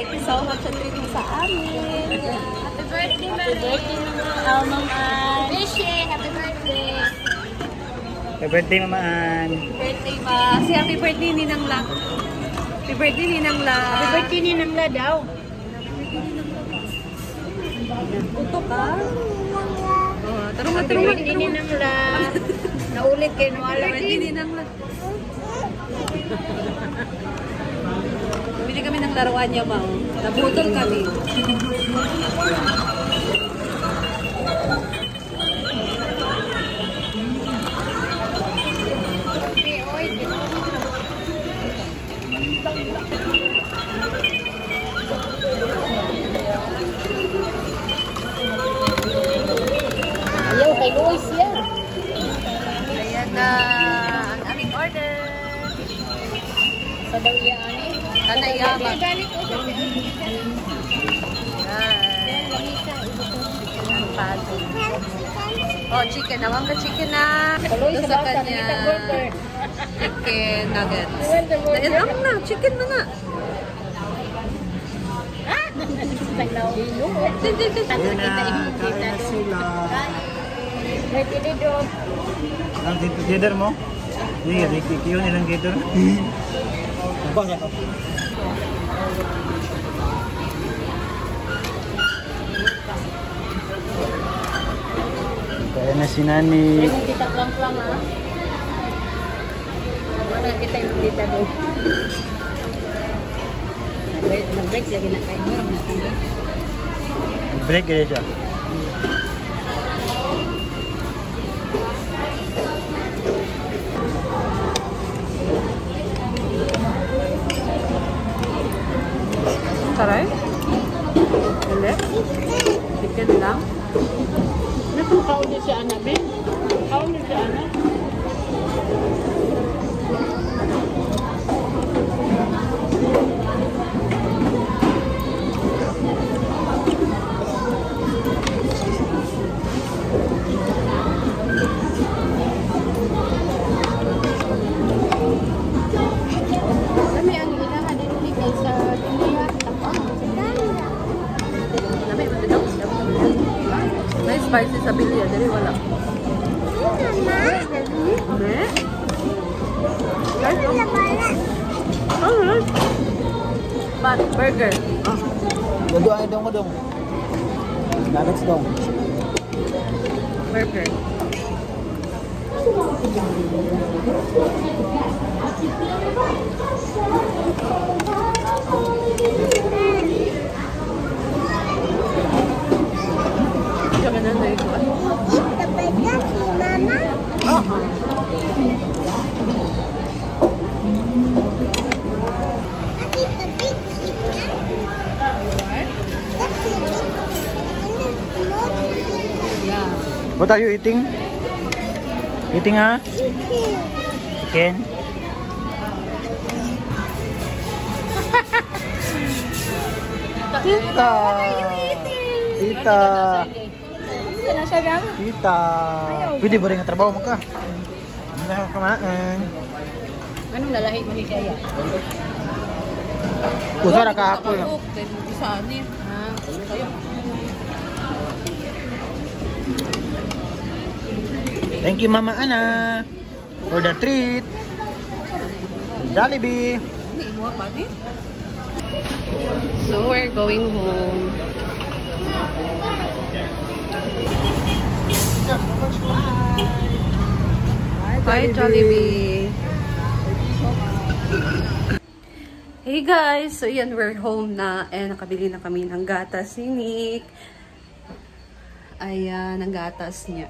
Thank you so much sa treat mo sa amin. Happy birthday, Mama. Happy birthday, Mama. Mama. Wishing, happy birthday. Happy birthday, Mama Ann. Happy birthday, Ma. Si happy birthday ni Nang La. Happy birthday ni Nang La. Happy birthday ni Nang La daw. Puto ka? Oh, tarong Happy birthday ni Nang La. Naulit kayo no ala. Happy birthday ni Nang La. Bumili kami ng laruan niya, Ma. Nabudol kami. Ayaw, kay Luis yan. Ayan na ang aming order. Sa daw iyaan eh. Sana iyama. Galit ko siya. Chicken and pato. Oh, chicken. Nawang ka chicken na. Tuloy Ito sa sa bata, kanya. kita burger. Chicken nuggets. Burger. Ayan na. Chicken na nga. Ayan na, kain na sila. May tinidor. Ang gator mo? Hindi, nakikiyo nilang gator. Abang ako. Kain na si Nani. Kaya kita klang-klang ha. Wala kita yung kita doon. Nag-break lagi na kayo. Break kaya siya. Saray? Hindi? Chicken lang? Nakakaon niya si Ana, Ben. Kaon niya si Ana. Kami ang ilahan din ni kaysa Dunia. Dami, matinaw. May spicy sa bilya. Dali, wala. Hindi? Guys, alright. But, burger. Oh. Gaduan dong mo dong. Nuggets dong. Burger. Siya ka na na ito. Yeah. What are you eating? Eating ha? Chicken? Tita! Tita! Tita! Pwede ba rin ang trabaho mo ka? Hindi na ako kumaan. Anong lalahi mo ni Kaya? Usara ka ako lang. Saan eh? Thank you Mama Ana for the treat. Jollibee. So we're going home. Bye, Jollibee. Hey guys! So yan, we're home na. And nakabili na kami ng gatas ni Nick. Ayan, ang gatas niya.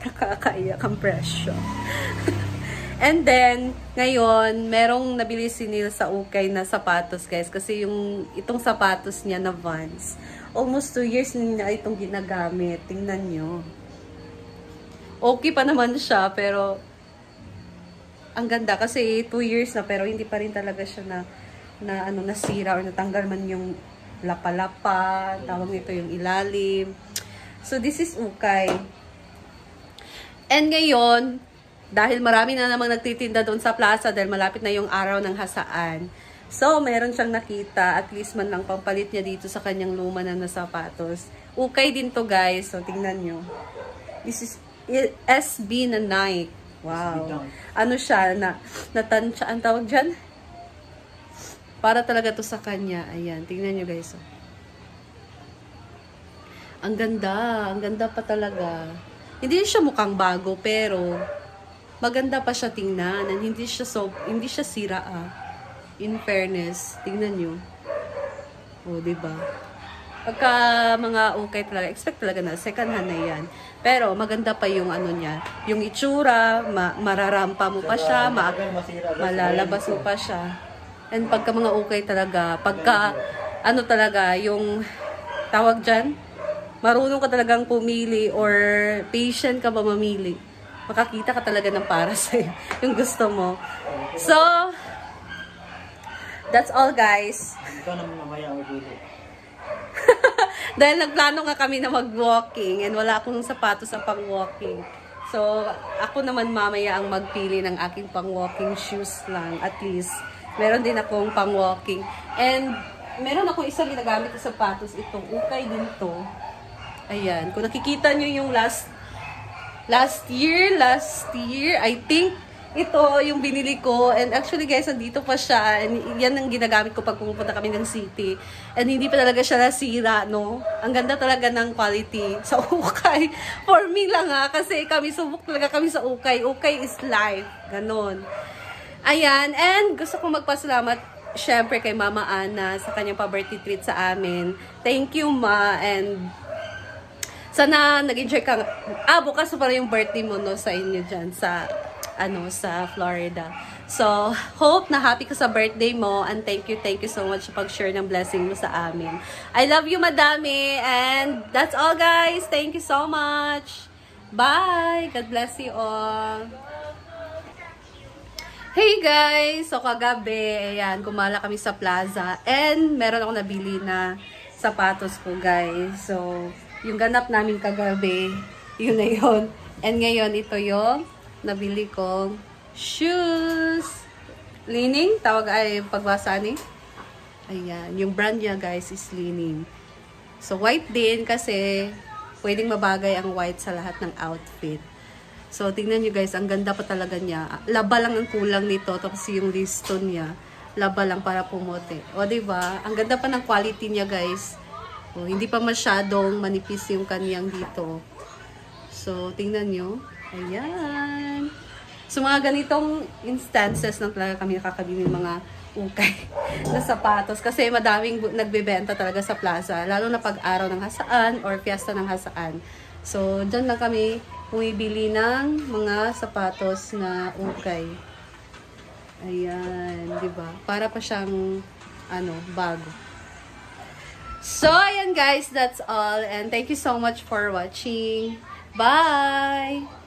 Nakakaiyak ang presyo. And then, ngayon, merong nabili si Neil sa ukay na sapatos, guys. Kasi itong sapatos niya na Vans, almost 2 years na itong ginagamit. Tingnan nyo. Okay pa naman siya, pero ang ganda kasi 2 years na, pero hindi pa rin talaga siya nasira or natanggal man yung lapa-lapa. Tawag nito yung ilalim. So, this is ukay. And ngayon, dahil marami na namang nagtitinda doon sa plaza dahil malapit na yung araw ng hasaan. So, meron siyang nakita, at least man lang pampalit niya dito sa kanyang luma na sapatos. Ukay din to guys, so tingnan nyo. This is SB na Nike. Wow. Ano siya, natansya, ang tawag dyan? Para talaga to sa kanya. Ayan, tingnan nyo guys. Oh. Ang ganda pa talaga. Hindi siya mukhang bago, pero maganda pa siya tingnan. Hindi siya sira In fairness, tingnan nyo. O, diba? Pagka mga ukay talaga, expect talaga na second hand na yan. Pero maganda pa yung ano niya. Yung itsura, mararampa mo pa siya, malalabas mo pa siya. And pagka mga ukay talaga, pagka ano talaga, yung tawag dyan, marunong ka talagang pumili or patient ka ba mamili. Makakita ka talaga ng para sa'yo, yung gusto mo. So, that's all guys. Ikaw naman mamaya ulit. Dahil nagplano nga kami na mag-walking and wala akong sapatos sa pang-walking. So, ako naman mamaya ang magpili ng aking pang-walking shoes lang. At least, meron din akong pang-walking. And, meron akong isang ginagamit na sapatos. Itong ukay din to. Ayan. Kung nakikita nyo yung last year, I think, ito yung binili ko. And actually guys, nandito pa siya. And yan ang ginagamit ko pag pumunta kami ng city. And hindi pa talaga siya nasira, no? Ang ganda talaga ng quality sa ukay. For me lang kasi subok talaga kami sa ukay. Ukay is life. Ganon. Ayan. And gusto ko magpasalamat syempre kay Mama Ana sa kanyang pa-birthday treat sa amin. Thank you, Ma. And sana nag-enjoy ka. Bukas pa rin yung birthday mo, no, sa inyo dyan sa Florida. So, hope na happy ka sa birthday mo and thank you so much sa pag-share ng blessing mo sa amin. I love you, madami, and that's all guys. Thank you so much. Bye! God bless you all. Hey guys! So, kagabi, ayan, kumala kami sa plaza and meron ako nabili na sapatos ko, guys. So, yung ganap namin kagabi, yun na yun. And ngayon, ito yung nabili kong shoes. Li-Ning, tawag ay pagbasa ni. Ayan, yung brand niya guys is Li-Ning. So white din kasi pwedeng mabagay ang white sa lahat ng outfit. So tingnan niyo guys, ang ganda pa talaga niya. Laba lang ang kulang nito, tapos yung liston niya, laba lang para pumuti. O diba? Ang ganda pa ng quality niya guys. O, hindi pa masyadong manipis yung kaniyang dito. So tingnan niyo. Ayan. So, mga ganitong instances lang talaga kami nakakabili ng mga ukay na sapatos. Kasi madaming nagbebenta talaga sa plaza. Lalo na pag araw ng hasaan or fiesta ng hasaan. So, dyan lang kami bumibili ng mga sapatos na ukay. Ayan. Diba? Para pa siyang, bago. So, ayan guys. That's all. And thank you so much for watching. Bye!